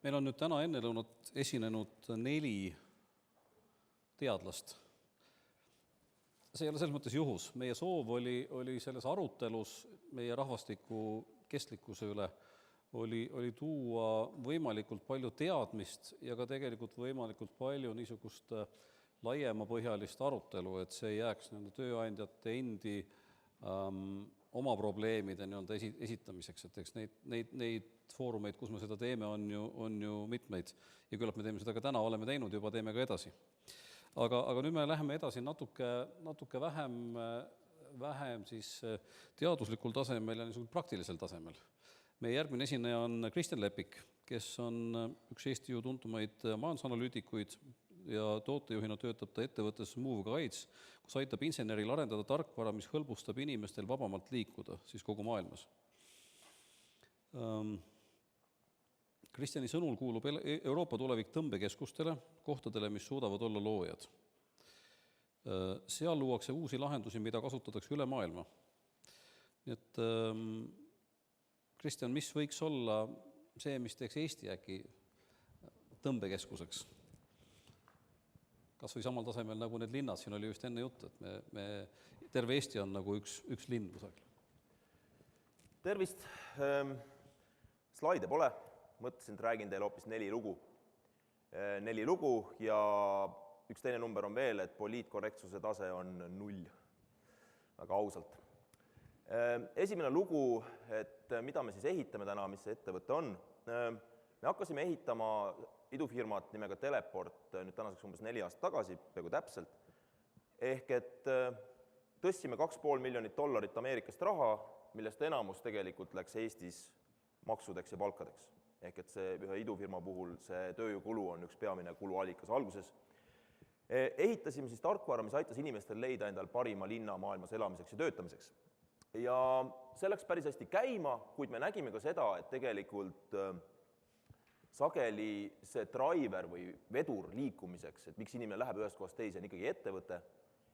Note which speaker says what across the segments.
Speaker 1: Meil on nüüd täna ennelõunat esinenud 4 teadlast. See ei ole selles mõttes juhus. Meie soov oli selles arutelus meie rahvastiku kestlikkuse üle oli tuua võimalikult palju teadmist ja ka tegelikult võimalikult palju niisugust laiemapõhjalist arutelu, et see ei jääks tööandjate endi oma probleemide esitamiseks, et eks neid foorumeid, kus me seda teeme, on ju mitmeid ja küllap me teeme seda ka täna, oleme teinud, juba teeme ka edasi. Aga nüüd me läheme edasi natuke vähem siis teaduslikul tasemel ja praktilisel tasemel. Meie järgmine esineja on Kristjan Lepik, kes on üks Eesti ju tuntumaid majandusanalüütikuid ja tootejuhina töötab ta ettevõttes Move Guides, kus aitab inseneril arendada tarkvara, mis hõlbustab inimestel vabamalt liikuda siis kogu maailmas. Kristjani sõnul kuulub Euroopa tulevik tõmbekeskustele, kohtadele, mis suudavad olla loojad. Seal luuakse uusi lahendusi, mida kasutatakse üle maailma. Nii et Kristjan, mis võiks olla see, mis teeks Eesti äkki tõmbekeskuseks? Kas või samal tasemel nagu need linnad, siin oli just enne jutt, et terve Eesti on nagu üks linn kusagil.
Speaker 2: Tervist! Slaide pole. Mõtlesin, et räägin teile hoopis 4 lugu. 4 lugu ja üks teine number on veel, et poliitkorrektsuse tase on 0. Väga ausalt. Esimene lugu, et mida me siis ehitame täna, mis see ettevõte on. Me hakkasime ehitama idufirmat nimega Teleport nüüd tänaseks umbes 4 aastat tagasi, peaaegu täpselt. Ehk et tõstsime $2,5 miljonit Ameerikast raha, millest enamus tegelikult läks Eestis maksudeks ja palkadeks. Ehk et see ühe idufirma puhul see tööjõukulu on üks peamine kuluallikas alguses. Ehitasime siis tarkvara, mis aitas inimestel leida endal parima linna maailmas elamiseks ja töötamiseks. Ja see läks päris hästi käima, kuid me nägime ka seda, et tegelikult sageli see driver või vedur liikumiseks, et miks inimene läheb ühest kohast teise, on ikkagi ettevõte.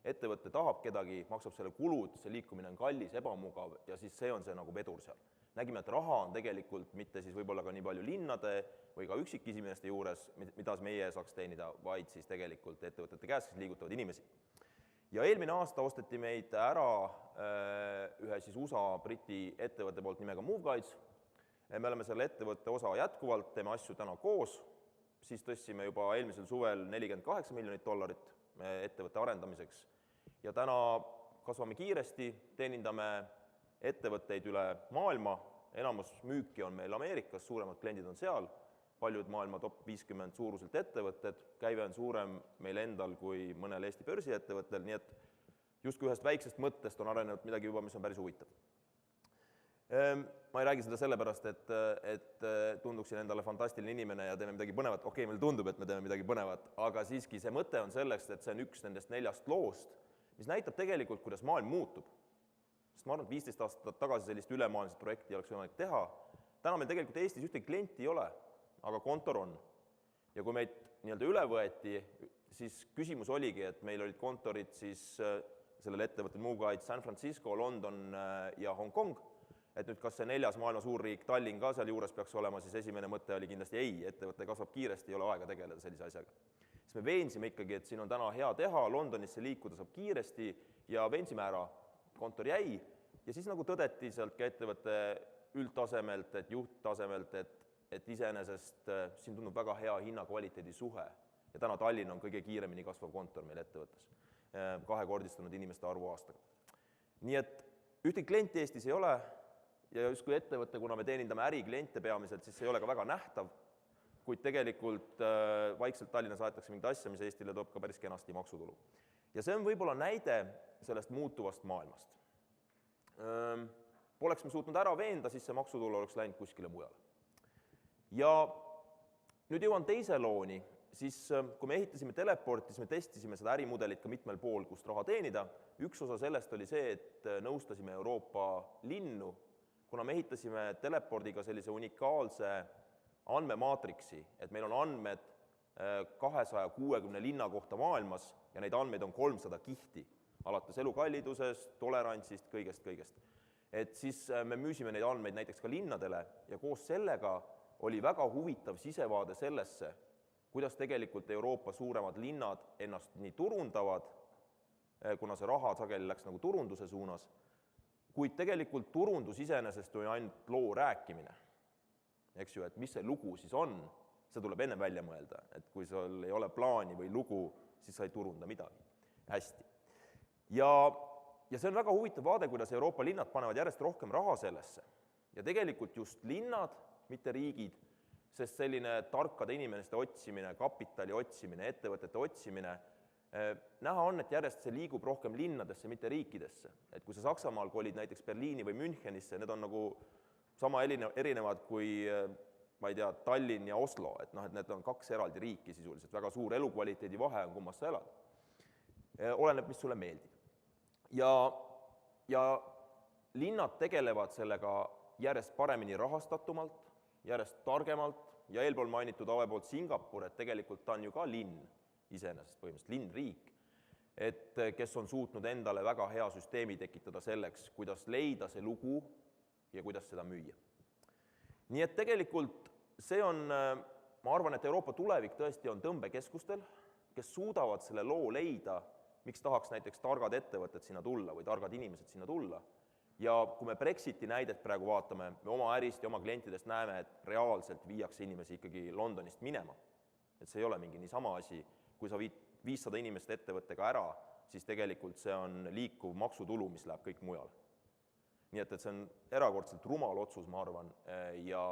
Speaker 2: Ettevõte tahab kedagi, maksab selle kulud, see liikumine on kallis, ebamugav ja siis see on see nagu vedur seal. Nägime, et raha on tegelikult mitte siis võib-olla ka nii palju linnade või ka üksikisimeste juures, mida meie saaks teenida, vaid siis tegelikult ettevõtete käes, kes liigutavad inimesi. Ja eelmine aasta osteti meid ära ühe siis USA-Briti ettevõtte poolt nimega Move Guides. Me oleme selle ettevõtte osa jätkuvalt, teeme asju täna koos, siis tõstsime juba eelmisel suvel $48 miljonit ettevõtte arendamiseks. Ja täna kasvame kiiresti, teenindame ettevõtteid üle maailma, enamus müüki on meil Ameerikas, suuremad kliendid on seal, paljud maailma top 50 suuruselt ettevõtted, käive on suurem meil endal kui mõnel Eesti börsiettevõttel, nii et justkui ühest väiksest mõttest on arenenud midagi juba, mis on päris huvitav. Ma ei räägi seda sellepärast, et tunduksin endale fantastiline inimene ja teeme midagi põnevat. Okei, meil tundub, et me teeme midagi põnevat, aga siiski see mõte on selleks, et see on üks nendest 4 loost, mis näitab tegelikult, kuidas maailm muutub. Sest ma arvan, et 15 aastat tagasi sellist ülemaailmset projekti oleks võimalik teha. Täna meil tegelikult Eestis ühtegi klienti ei ole, aga kontor on. Ja kui meid üle võeti, siis küsimus oligi, et meil olid kontorid siis sellel ettevõttel Move Guides San Francisco, London ja Hong Kong. Et nüüd kas see 4. maailma suurriik Tallinn ka seal juures peaks olema, siis esimene mõte oli kindlasti ei, ettevõte kasvab kiiresti, ei ole aega tegeleda sellise asjaga. Siis me veensime ikkagi, et siin on täna hea teha, Londonisse liikuda saab kiiresti ja veensime ära, kontor jäi ja siis nagu tõdeti sealt ka ettevõtte üldtasemelt, et juhttasemelt, et iseenesest siin tundub väga hea hinna-kvaliteedi suhe ja täna Tallinn on kõige kiiremini kasvav kontor meil ettevõttes, 2-kordistunud inimeste arvu aastaga. Nii et ühtegi klienti Eestis ei ole ja justkui ettevõtte, kuna me teenindame ärikliente peamiselt, siis see ei ole ka väga nähtav, kuid tegelikult vaikselt Tallinnas aetakse mingit asja, mis Eestile toob ka päris kenasti maksutulu. Ja see on võib-olla näide sellest muutuvast maailmast. Poleks me suutnud ära veenda, siis see maksutulu oleks läinud kuskile mujale. Ja nüüd jõuan teise looni, siis kui me ehitasime Teleporti, siis me testisime seda ärimudelit ka mitmel pool, kust raha teenida. Üks osa sellest oli see, et nõustasime Euroopa linnu, kuna me ehitasime Telepordiga sellise unikaalse andmemaatriksi, et meil on andmed 260 linna kohta maailmas ja neid andmeid on 300 kihti, alates elukallidusest, tolerantsist, kõigest. Et siis me müüsime neid andmeid näiteks ka linnadele ja koos sellega oli väga huvitav sisevaade sellesse, kuidas tegelikult Euroopa suuremad linnad ennast nii turundavad, kuna see raha sageli läks nagu turunduse suunas, kuid tegelikult turundus iseenesest on ainult loo rääkimine. Eks ju, et mis see lugu siis on, see tuleb enne välja mõelda, et kui sul ei ole plaani või lugu, siis sa ei turunda midagi. Hästi. Ja see on väga huvitav vaade, kuidas Euroopa linnad panevad järjest rohkem raha sellesse. Ja tegelikult just linnad, mitte riigid, sest selline tarkade inimeste otsimine, kapitali otsimine, ettevõtete otsimine, näha on, et järjest see liigub rohkem linnadesse, mitte riikidesse. Et kui sa Saksamaal kolid näiteks Berliini või Münchenisse, need on nagu sama erinevad kui, ma ei tea, Tallinn ja Oslo, et need on kaks eraldi riiki sisuliselt, väga suur elukvaliteedi vahe on, kummas sa elad. Oleneb, mis sulle meeldib. Ja linnad tegelevad sellega järjest paremini rahastatumalt, järjest targemalt ja eelpool mainitud Ave poolt Singapur, et tegelikult ta on ju ka linn iseenesest põhimõtteliselt, linnriik, et kes on suutnud endale väga hea süsteemi tekitada selleks, kuidas leida see lugu ja kuidas seda müüa. Nii et tegelikult see on, ma arvan, et Euroopa tulevik tõesti on tõmbekeskustel, kes suudavad selle loo leida, miks tahaks näiteks targad ettevõtted sinna tulla või targad inimesed sinna tulla. Ja kui me Brexiti näidet praegu vaatame, me oma ärist ja oma klientidest näeme, et reaalselt viiakse inimesi ikkagi Londonist minema. Et see ei ole mingi niisama asi, kui sa viid 500 inimest ettevõttega ära, siis tegelikult see on liikuv maksutulu, mis läheb kõik mujale. Nii et see on erakordselt rumal otsus, ma arvan, ja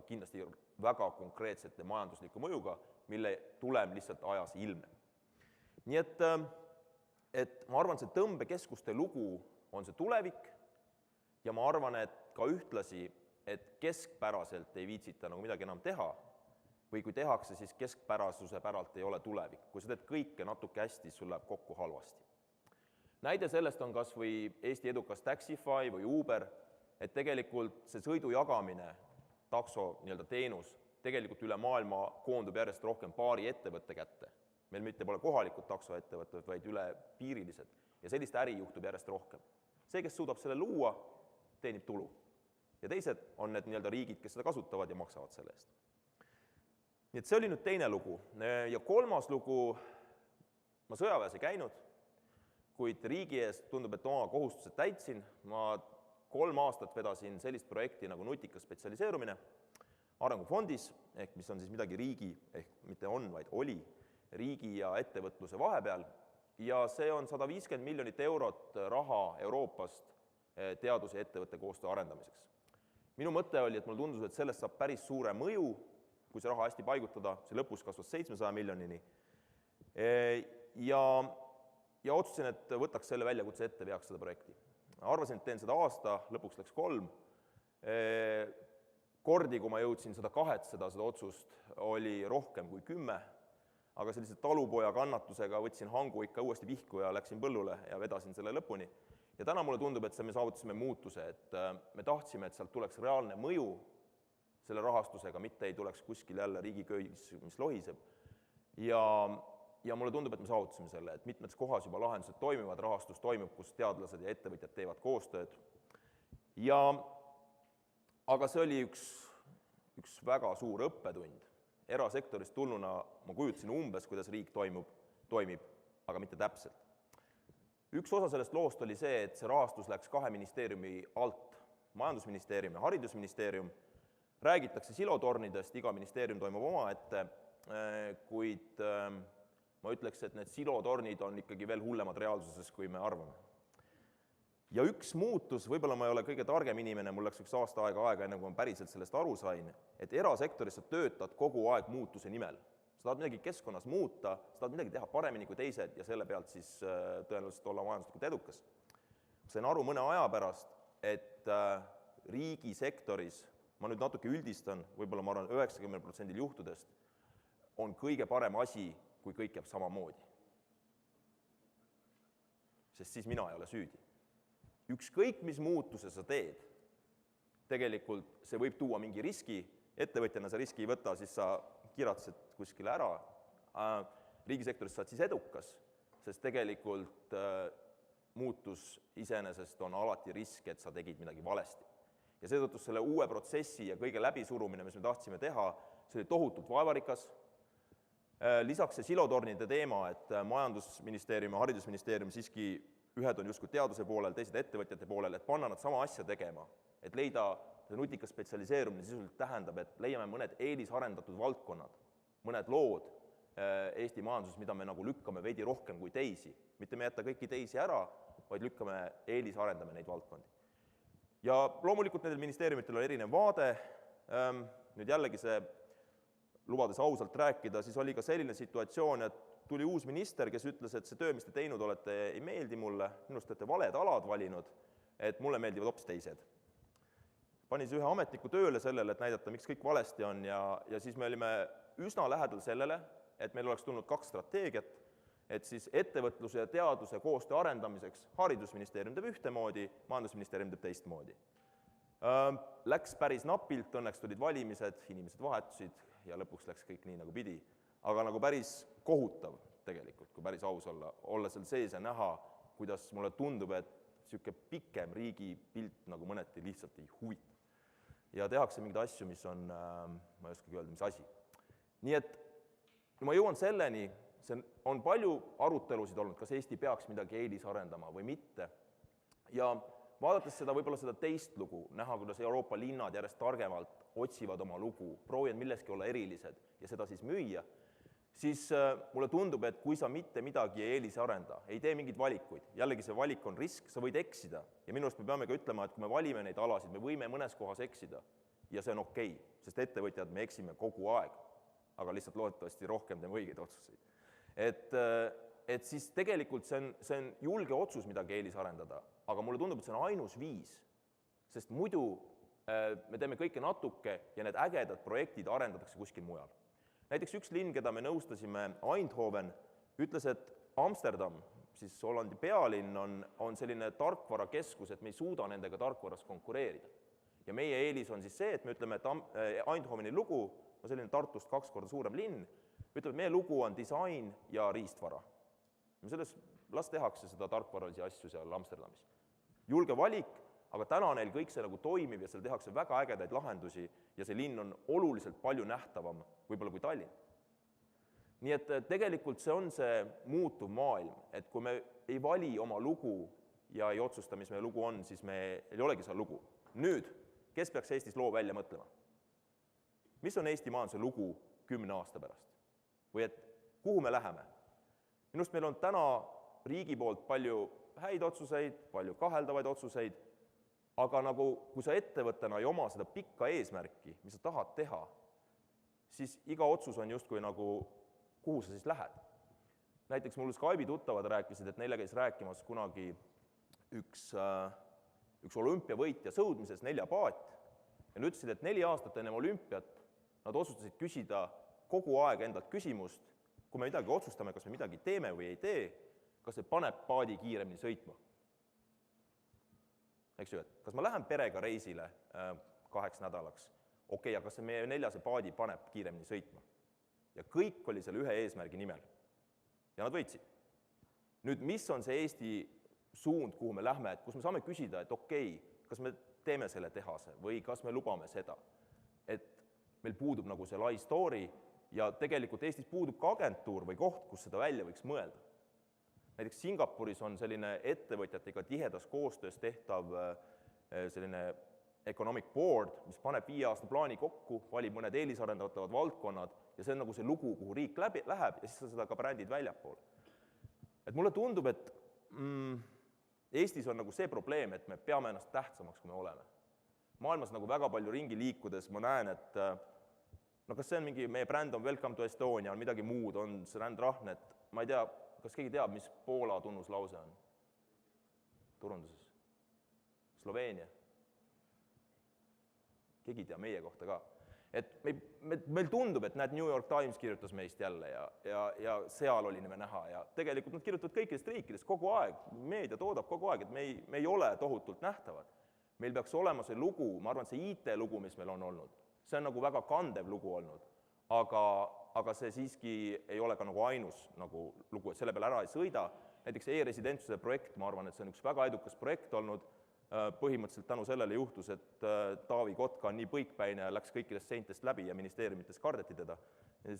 Speaker 2: kindlasti väga konkreetsete majandusliku mõjuga, mille tulem lihtsalt ajas ilme. Nii et ma arvan, see tõmbekeskuste lugu on see tulevik ja ma arvan, et ka ühtlasi, et keskpäraselt ei viitsita nagu midagi enam teha või kui tehakse, siis keskpärasuse päralt ei ole tulevik. Kui sa teed kõike natuke hästi, sul läheb kokku halvasti. Näide sellest on kas või Eesti edukas Taxify või Uber, et tegelikult see sõidu jagamine, takso teenus, tegelikult üle maailma koondub järjest rohkem paari ettevõtte kätte. Meil mitte pole kohalikud taksoettevõtted, vaid üle piirilised ja sellist äri juhtub järjest rohkem. See, kes suudab selle luua, teenib tulu. Ja teised on need riigid, kes seda kasutavad ja maksavad selle eest. Nii et see oli nüüd teine lugu. Ja kolmas lugu, ma sõjaväes ei käinud, kuid riigi ees tundub, et oma kohustused täitsin. Ma 3 aastat vedasin sellist projekti nagu nutikas spetsialiseerumine Arengufondis, ehk mis on siis midagi riigi, ehk mitte on, vaid oli, riigi ja ettevõtluse vahepeal. Ja see on 150 miljonit eurot raha Euroopast teaduse ja ettevõtte koostöö arendamiseks. Minu mõte oli, et mulle tundus, et sellest saab päris suure mõju, kui see raha hästi paigutada, see lõpus kasvas 700 miljonini. Ja otsusin, et võtaks selle väljakutse ette, veaks seda projekti. Arvasin, et teen seda aasta, lõpuks läks 3. Kordi, kui ma jõudsin seda kahetseda, seda otsust, oli rohkem kui 10, aga sellise talupoja kannatusega võtsin hangu ikka uuesti vihku ja läksin põllule ja vedasin selle lõpuni. Ja täna mulle tundub, et me saavutasime muutuse, et me tahtsime, et sealt tuleks reaalne mõju selle rahastusega, mitte ei tuleks kuskil jälle riigiköis, mis lohiseb. Ja mulle tundub, et me saavutasime selle, et mitmetes kohas juba lahendused toimivad, rahastus toimub, kus teadlased ja ettevõtjad teevad koostööd. Aga see oli üks väga suur õppetund. Erasektorist tulnuna ma kujutasin umbes, kuidas riik toimib, aga mitte täpselt. Üks osa sellest loost oli see, et see rahastus läks 2 ministeeriumi alt, majandusministeerium ja haridusministeerium. Räägitakse silotornidest, iga ministeerium toimub oma ette, kuid ma ütleks, et need silotornid on ikkagi veel hullemad reaalsuses, kui me arvame. Ja üks muutus, võib-olla ma ei ole kõige targem inimene, mul läks 1 aasta aega, enne kui ma päriselt sellest aru sain, et erasektoris sa töötad kogu aeg muutuse nimel. Sa tahad midagi keskkonnas muuta, sa tahad midagi teha paremini kui teised ja selle pealt siis tõenäoliselt olla majanduslikult edukas. Sain aru mõne aja pärast, et riigisektoris, ma nüüd natuke üldistan, võib-olla ma arvan 90% juhtudest, on kõige parem asi, kui kõik jääb samamoodi. Sest siis mina ei ole süüdi. Ükskõik, mis muutuse sa teed, tegelikult see võib tuua mingi riski, ettevõtjana sa riski ei võta, siis sa kiratsed kuskile ära. Riigisektoris saad siis edukas, sest tegelikult muutus iseenesest on alati risk, et sa tegid midagi valesti. Ja seetõttu selle uue protsessi ja kõige läbisurumine, mis me tahtsime teha, see oli tohutult vaevarikas. Lisaks see silotornide teema, et majandusministeerium ja haridusministeerium siiski ühed on justkui teaduse poolel, teised ettevõtjate poolel, et panna nad sama asja tegema, et leida see nutikas spetsialiseerumine sisuliselt tähendab, et leiame mõned eelisarendatud valdkonnad, mõned lood Eesti majanduses, mida me nagu lükkame veidi rohkem kui teisi. Mitte me jätta kõiki teisi ära, vaid lükkame, eelisarendame neid valdkondi. Ja loomulikult nendel ministeeriumitel on erinev vaade, nüüd jällegi see, lubades ausalt rääkida, siis oli ka selline situatsioon, et tuli uus minister, kes ütles, et see töö, mis te teinud olete, ei meeldi mulle, minust olete valed alad valinud, et mulle meeldivad hoopis teised. Pani ühe ametniku tööle sellele, et näidata, miks kõik valesti on ja siis me olime üsna lähedal sellele, et meil oleks tulnud 2 strateegiat, et siis ettevõtluse ja teaduse koostöö arendamiseks haridusministeerium teeb ühtemoodi, majandusministeerium teeb teistmoodi. Läks päris napilt, õnneks tulid valimised, inimesed vahetusid ja lõpuks läks kõik nii, nagu pidi. Aga nagu päris kohutav tegelikult, kui päris aus olla seal sees ja näha, kuidas mulle tundub, et niisugune pikem riigi pilt nagu mõneti lihtsalt ei huvita. Ja tehakse mingeid asju, mis on, ma ei oskagi öelda, mis asi. Nii et kui ma jõuan selleni, see on palju arutelusid olnud, kas Eesti peaks midagi eelisarendama või mitte. Ja vaadates seda, võib-olla seda teist lugu, näha, kuidas Euroopa linnad järjest targemalt otsivad oma lugu, proovivad milleski olla erilised ja seda siis müüa, siis mulle tundub, et kui sa mitte midagi ei eelisarenda, ei tee mingeid valikuid, jällegi see valik on risk, sa võid eksida ja minu arust me peame ka ütlema, et kui me valime neid alasid, me võime mõnes kohas eksida ja see on okei, sest ettevõtjad me eksime kogu aeg, aga lihtsalt loodetavasti rohkem teeme õigeid otsuseid. Et siis tegelikult see on julge otsus midagi eelisarendada, aga mulle tundub, et see on ainus viis, sest muidu me teeme kõike natuke ja need ägedad projektid arendatakse kuskil mujal. Näiteks üks linn, keda me nõustasime, Eindhoven, ütles, et Amsterdam, siis Hollandi pealinn, on selline tarkvarakeskus, et me ei suuda nendega tarkvaras konkureerida. Ja meie eelis on siis see, et me ütleme, et Eindhoveni lugu on selline Tartust 2 korda suurem linn, ütleme, et meie lugu on disain ja riistvara. Las tehakse seda tarkvaralisi asju seal Amsterdamis. Julge valik, aga täna neil kõik see nagu toimib ja seal tehakse väga ägedaid lahendusi ja see linn on oluliselt palju nähtavam võib-olla kui Tallinn. Nii et tegelikult see on see muutuv maailm, et kui me ei vali oma lugu ja ei otsusta, mis meie lugu on, siis me ei olegi seal lugu. Nüüd, kes peaks Eestis loo välja mõtlema? Mis on Eesti majanduse lugu 10 aasta pärast? Või et kuhu me läheme? Minust meil on täna riigi poolt palju häid otsuseid, palju kaheldavaid otsuseid, aga nagu kui sa ettevõttena ei oma seda pikka eesmärki, mis sa tahad teha, siis iga otsus on justkui nagu, kuhu sa siis lähed. Näiteks mul Skype'i tuttavad rääkisid, et neile käis rääkimas kunagi üks olümpiavõitja sõudmises 4 paat ja nad ütlesid, et 4 aastat enne olümpiat nad otsustasid küsida kogu aeg endalt küsimust, kui me midagi otsustame, kas me midagi teeme või ei tee, kas see paneb paadi kiiremini sõitma. Eks ju, et kas ma lähen perega reisile 2 nädalaks, okei, aga kas see meie 4. paadi paneb kiiremini sõitma? Ja kõik oli selle ühe eesmärgi nimel. Ja nad võitsid. Nüüd, mis on see Eesti suund, kuhu me lähme, et kus me saame küsida, et okei, kas me teeme selle tehase või kas me lubame seda, et meil puudub nagu see lai story ja tegelikult Eestis puudub ka agentuur või koht, kus seda välja võiks mõelda. Näiteks Singapuris on selline ettevõtjatega tihedas koostöös tehtav selline economic board, mis paneb 5-aastane plaani kokku, valib mõned eelisarendatavad valdkonnad ja see on nagu see lugu, kuhu riik läheb ja siis sa seda ka brändid väljapoole. Et mulle tundub, et Eestis on nagu see probleem, et me peame ennast tähtsamaks, kui me oleme. Maailmas nagu väga palju ringi liikudes ma näen, et no kas see on mingi, meie bränd on Welcome to Estonia, on midagi muud, on see rändrahn, et ma ei tea, kas keegi teab, mis Poola tunnuslause on turunduses? Sloveenia? Keegi ei tea meie kohta ka. Et meil tundub, et näed, New York Times kirjutas meist jälle ja seal oli nime näha ja tegelikult nad kirjutavad kõikidest riikidest kogu aeg, meedia toodab kogu aeg, et me ei ole tohutult nähtavad. Meil peaks olema see lugu, ma arvan, see IT-lugu, mis meil on olnud, see on nagu väga kandev lugu olnud, aga see siiski ei ole ka nagu ainus nagu lugu, et selle peale ära ei sõida. Näiteks e-residentsuse projekt, ma arvan, et see on üks väga edukas projekt olnud, põhimõtteliselt tänu sellele juhtus, et Taavi Kotka on nii põikpäine, läks kõikidest seintest läbi ja ministeeriumites kardeti teda,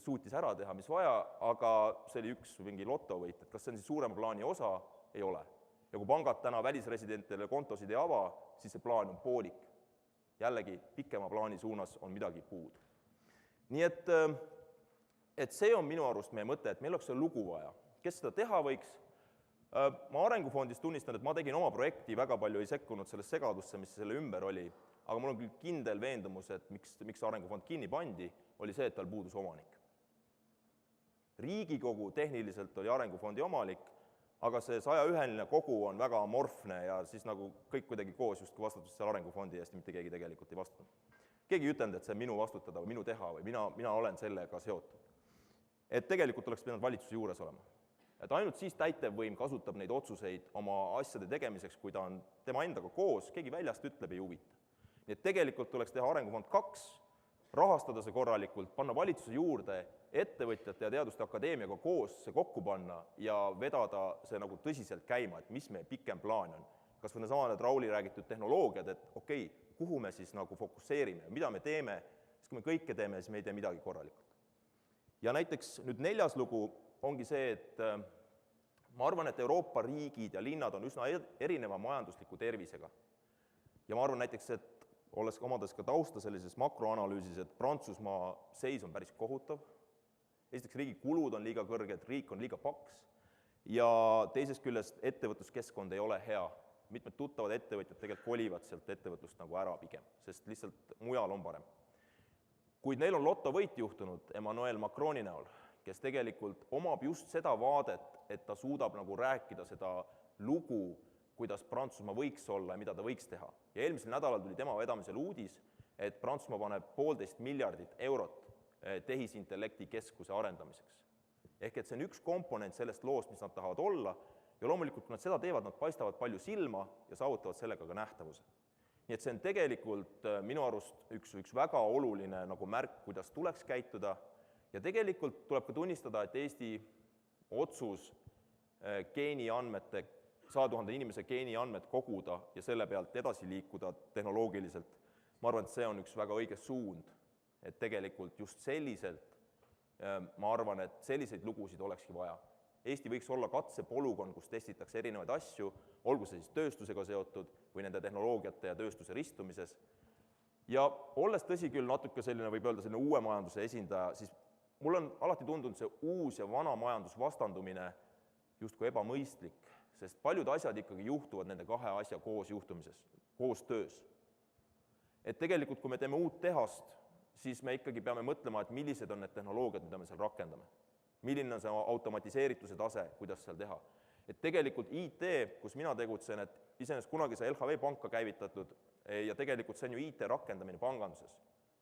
Speaker 2: suutis ära teha, mis vaja, aga see oli üks mingi lotovõit, et kas see on siis suurema plaani osa, ei ole. Ja kui pangad täna välisresidentidele kontosid ei ava, siis see plaan on poolik. Jällegi, pikema plaani suunas on midagi puudu. Nii et see on minu arust meie mõte, et meil oleks see lugu vaja. Kes seda teha võiks? Ma Arengufondis tunnistan, et ma tegin oma projekti, väga palju ei sekkunud sellest segadusse, mis selle ümber oli, aga mul on küll kindel veendumus, et miks Arengufond kinni pandi, oli see, et tal puudus omanik. Riigikogu tehniliselt oli Arengufondi omanik, aga see 101-line kogu on väga amorfne ja siis nagu kõik kuidagi koos justkui vastutus seal Arengufondi eest ja mitte keegi tegelikult ei vastutanud. Keegi ei ütelnud, et see on minu vastutada või minu teha või mina olen sellega seotud. Et tegelikult oleks pidanud valitsuse juures olema. Et ainult siis täitevvõim kasutab neid otsuseid oma asjade tegemiseks, kui ta on tema endaga koos, keegi väljast ütleb ei huvita. Nii et tegelikult tuleks teha Arengufond 2, rahastada see korralikult, panna valitsuse juurde, ettevõtjate ja teaduste akadeemiaga koos see kokku panna ja vedada see nagu tõsiselt käima, et mis meie pikem plaan on. Kas või needsamad Rauli räägitud tehnoloogiad, et okei, kuhu me siis nagu fokusseerime, mida me teeme, sest kui me kõike teeme, siis me ei tee midagi korralikult. Ja näiteks nüüd 4. lugu ongi see, et ma arvan, et Euroopa riigid ja linnad on üsna erineva majandusliku tervisega. Ja ma arvan näiteks, et omades ka tausta sellises makroanalüüsis, et Prantsusmaa seis on päris kohutav. Esiteks riigi kulud on liiga kõrged, riik on liiga paks ja teisest küljest ettevõtluskeskkond ei ole hea. Mitmed tuttavad ettevõtjad tegelikult kolivad sealt ettevõtlust nagu ära pigem, sest lihtsalt mujal on parem. Kuid neil on lotovõit juhtunud Emmanuel Macroni näol, kes tegelikult omab just seda vaadet, et ta suudab nagu rääkida seda lugu, kuidas Prantsusmaa võiks olla ja mida ta võiks teha. Ja eelmisel nädalal tuli tema vedamisel uudis, et Prantsusmaa paneb 1,5 miljardit eurot tehisintellekti keskuse arendamiseks. Ehk et see on üks komponent sellest loost, mis nad tahavad olla, ja loomulikult, kui nad seda teevad, nad paistavad palju silma ja saavutavad sellega ka nähtavuse. Nii et see on tegelikult minu arust üks väga oluline nagu märk, kuidas tuleks käituda, ja tegelikult tuleb ka tunnistada, et Eesti otsus geeniandmete, 100 000 inimese geeniandmed koguda ja selle pealt edasi liikuda tehnoloogiliselt, ma arvan, et see on üks väga õige suund, et tegelikult just selliselt, ma arvan, et selliseid lugusid olekski vaja. Eesti võiks olla katsepolügoon, kus testitakse erinevaid asju, olgu see siis tööstusega seotud või nende tehnoloogiate ja tööstuse ristumises. Ja olles tõsi küll natuke selline, võib öelda selline uue majanduse esindaja, siis mul on alati tundunud see uus ja vana majandus vastandumine justkui ebamõistlik, sest paljud asjad ikkagi juhtuvad nende kahe asja koos juhtumises, koos töös. Et tegelikult, kui me teeme uut tehast, siis me ikkagi peame mõtlema, et millised on need tehnoloogiad, mida me seal rakendame. Milline on see automatiseerituse tase, kuidas seal teha. Et tegelikult IT, kus mina tegutsen, et iseenesest kunagi see LHV panka käivitatud ja tegelikult see on ju IT rakendamine panganduses.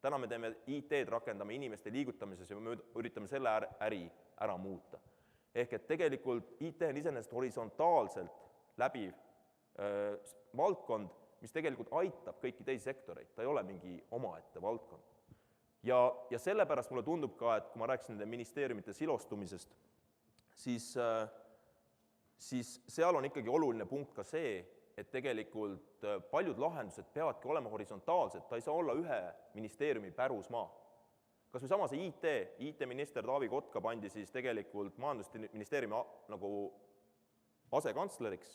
Speaker 2: Täna me teeme IT-d, rakendame inimeste liigutamises ja me üritame selle äri ära muuta. Ehk et tegelikult IT on iseenesest horisontaalselt läbiv valdkond, mis tegelikult aitab kõiki teisi sektoreid, ta ei ole mingi omaette valdkond. Ja sellepärast mulle tundub ka, et kui ma rääkisin nende ministeeriumite silostumisest, siis seal on ikkagi oluline punkt ka see, et tegelikult paljud lahendused peavadki olema horisontaalsed, ta ei saa olla ühe ministeeriumi pärusmaa. Kas või sama see IT-minister Taavi Kotka pandi siis tegelikult majandusministeeriumi nagu asekantsleriks,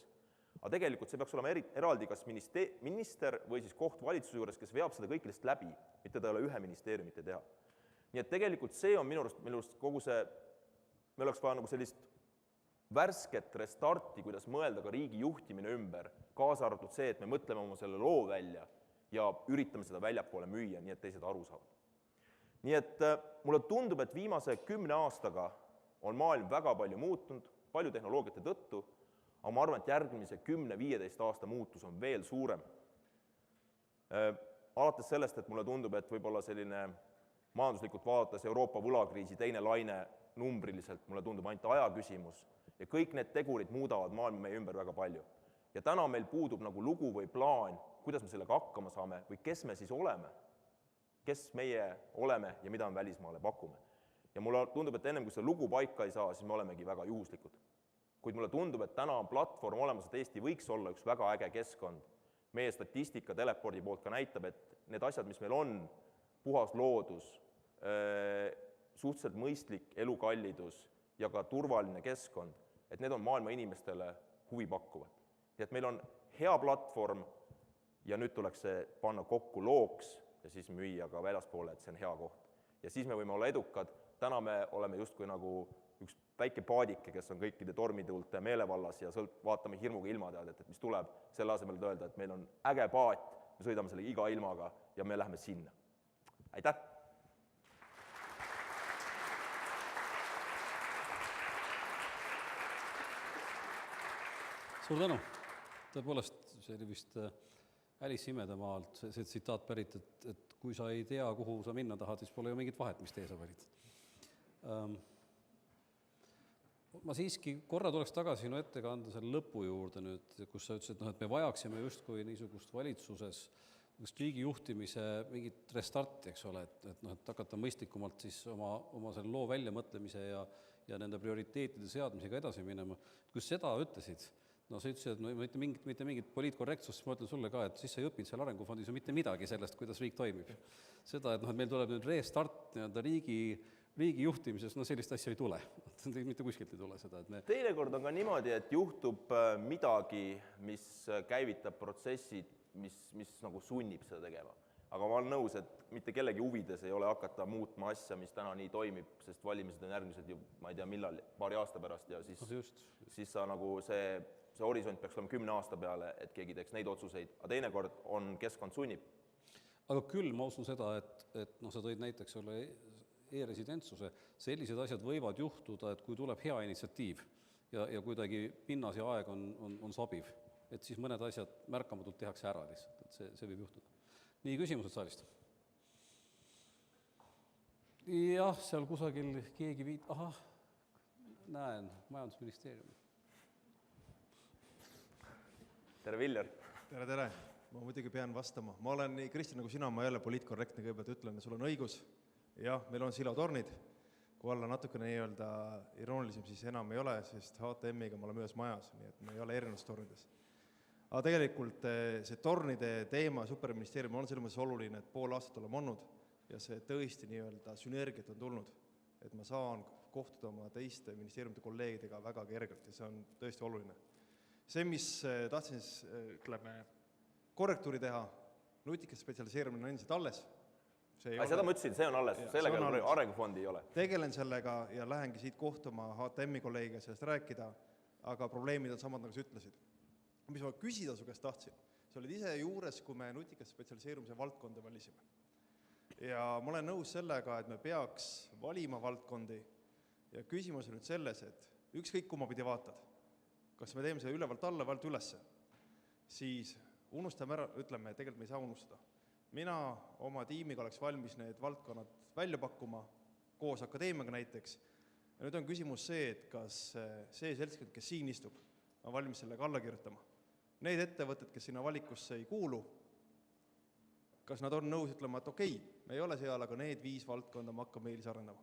Speaker 2: aga tegelikult see peaks olema eraldi kas minister või siis koht valitsuse juures, kes veab seda kõikidest läbi, mitte ta ei ole ühe ministeeriumite teha. Nii et tegelikult see on minu arust kogu see, meil oleks vaja nagu sellist värsket restarti, kuidas mõelda ka riigi juhtimine ümber, kaasa arvatud see, et me mõtleme oma selle loo välja ja üritame seda väljapoole müüa, nii et teised aru saavad. Nii et mulle tundub, et viimase 10 aastaga on maailm väga palju muutunud, palju tehnoloogiate tõttu, aga ma arvan, et järgmise 10-15 aasta muutus on veel suurem. Alates sellest, et mulle tundub, et võib-olla selline majanduslikult vaadates Euroopa võlakriisi teine laine numbriliselt, mulle tundub ainult aja küsimus ja kõik need tegurid muudavad maailma meie ümber väga palju. Ja täna meil puudub nagu lugu või plaan, kuidas me sellega hakkama saame või kes me siis oleme, kes meie oleme ja mida me välismaale pakume. Ja mulle tundub, et ennem kui see lugu paika ei saa, siis me olemegi väga juhuslikud. Kuid mulle tundub, et täna on platvorm olemas, et Eesti võiks olla üks väga äge keskkond, meie statistika Telepordi poolt ka näitab, et need asjad, mis meil on, puhas loodus, suhteliselt mõistlik elukallidus ja ka turvaline keskkond, et need on maailma inimestele huvi pakkuvad. Nii et meil on hea platvorm ja nüüd tuleks see panna kokku looks ja siis müüa ka väljaspoole, et see on hea koht. Ja siis me võime olla edukad, täna me oleme justkui nagu üks väike paadike, kes on kõikide tormituulte meelevallas ja vaatame hirmuga ilmateadet, et mis tuleb, selle asemel öelda, et meil on äge paat, me sõidame selle iga ilmaga ja me läheme sinna. Aitäh!
Speaker 1: Suur tänu! Tõepoolest, see oli vist Alice Imedemaalt see tsitaat pärit, et kui sa ei tea, kuhu sa minna tahad, siis pole ju mingit vahet, mis tee sa valid. Ma siiski korra tuleks tagasi sinu ettekande selle lõpu juurde nüüd, kus sa ütlesid, et me vajaksime justkui niisugust valitsuses riigi juhtimise mingit restarti, eks ole, et hakata mõistlikumalt siis oma selle loo väljamõtlemise ja nende prioriteetide seadmisega edasi minema. Kui seda ütlesid, no sa ütlesid, et mitte mingit poliitkorrektsust, siis ma ütlen sulle ka, et siis sa ei õppinud seal arengufondis mitte midagi sellest, kuidas riik toimib. Seda, et meil tuleb nüüd restart riigi juhtimises, no sellist asja ei tule. Mitte kuskilt ei tule seda.
Speaker 2: Teinekord on ka niimoodi, et juhtub midagi, mis käivitab protsessid, mis nagu sunnib seda tegema. Aga ma olen nõus, et mitte kellegi huvides ei ole hakata muutma asja, mis täna nii toimib, sest valimised on järgmised ju, ma ei tea millal, paari aasta pärast ja siis sa nagu see horisont peaks olema 10 aasta peale, et keegi teeks neid otsuseid, aga teinekord on keskkond sunnib.
Speaker 1: Aga küll ma usun seda, et sa tõid näiteks e-residentsuse, sellised asjad võivad juhtuda, et kui tuleb hea initsiatiiv ja kuidagi pinnas ja aeg on sobiv, et siis mõned asjad märkamatult tehakse ära lihtsalt, et see võib juhtuda. Nii, küsimused saalist? Jah, seal kusagil keegi näen, majandusministeerium.
Speaker 2: Tere, Viljar!
Speaker 3: Tere! Ma muidugi pean vastama. Ma olen nii Kristjan nagu sina, ma jälle poliitkorrektne kõigepealt ütlen, sul on õigus. Jah, meil on silotornid, kui olla natukene nii-öelda iroonilisem, siis enam ei ole, sest HTM-iga me oleme ühes majas, nii et me ei ole erinevus tornides. Aga tegelikult see tornide teema superministeerium on selles mõttes oluline, et pool aastat oleme olnud ja see tõesti nii-öelda sünergiat on tulnud, et ma saan kohtuda oma teiste ministeeriumite kolleegidega väga kergelt ja see on tõesti oluline. See, mis tahtsin korrektuuri teha, nutikas spetsialiseerimine on endiselt alles.
Speaker 2: Seda ma ütlesin, see on alles, sellega arengufondi ei ole.
Speaker 3: Tegelen sellega ja lähengi siit kohtuma HTM-i kolleegiga sellest rääkida, aga probleemid on samad, nagu sa ütlesid. Mis ma küsida su käest tahtsin, sa olid ise juures, kui me nutikas spetsialiseerumise valdkonda valisime. Ja ma olen nõus sellega, et me peaks valima valdkondi ja küsimus on nüüd selles, et ükskõik kumma pidi vaatad, kas me teeme seda ülevalt alla või alt ülesse, siis unustame ära, ütleme, tegelikult me ei saa unustada. Mina oma tiimiga oleks valmis need valdkonnad välja pakkuma, koos akadeemiaga näiteks. Ja nüüd on küsimus see, et kas see seltskond, kes siin istub, on valmis sellega alla kirjutama. Need ettevõtted, kes sinna valikusse ei kuulu, kas nad on nõus ütlema, et okei, me ei ole seal, aga need 5 valdkonda ma hakkame eelis arendama?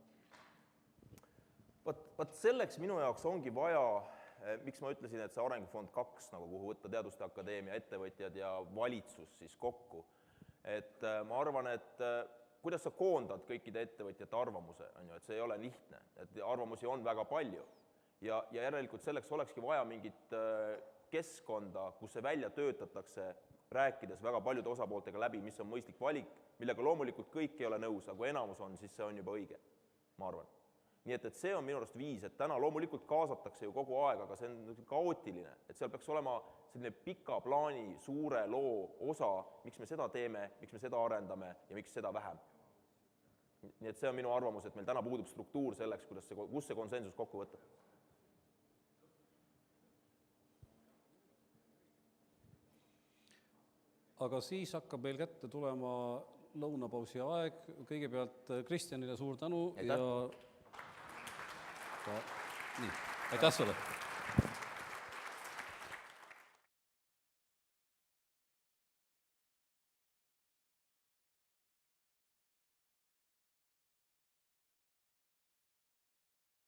Speaker 2: Vaat selleks minu jaoks ongi vaja, miks ma ütlesin, et see Arengufond 2, nagu kuhu võtta Teaduste Akadeemia ettevõtjad ja valitsus siis kokku. Et ma arvan, et kuidas sa koondad kõikide ettevõtjate arvamuse, et see ei ole lihtne, et arvamusi on väga palju ja järelikult selleks olekski vaja mingit keskkonda, kus see välja töötatakse, rääkides väga paljude osapooltega läbi, mis on mõistlik valik, millega loomulikult kõik ei ole nõus, aga kui enamus on, siis see on juba õige, ma arvan. Nii et see on minu arust viis, et täna loomulikult kaasatakse ju kogu aeg, aga see on kaootiline, et seal peaks olema selline pika plaani, suure loo osa, miks me seda teeme, miks me seda arendame ja miks seda vähem. Nii et see on minu arvamus, et meil täna puudub struktuur selleks, kus see konsensus kokku võtta.
Speaker 1: Aga siis hakkab meil kätte tulema lõunapausi aeg. Kõigepealt Kristjanile suur tänu ja nii, aitäh sulle!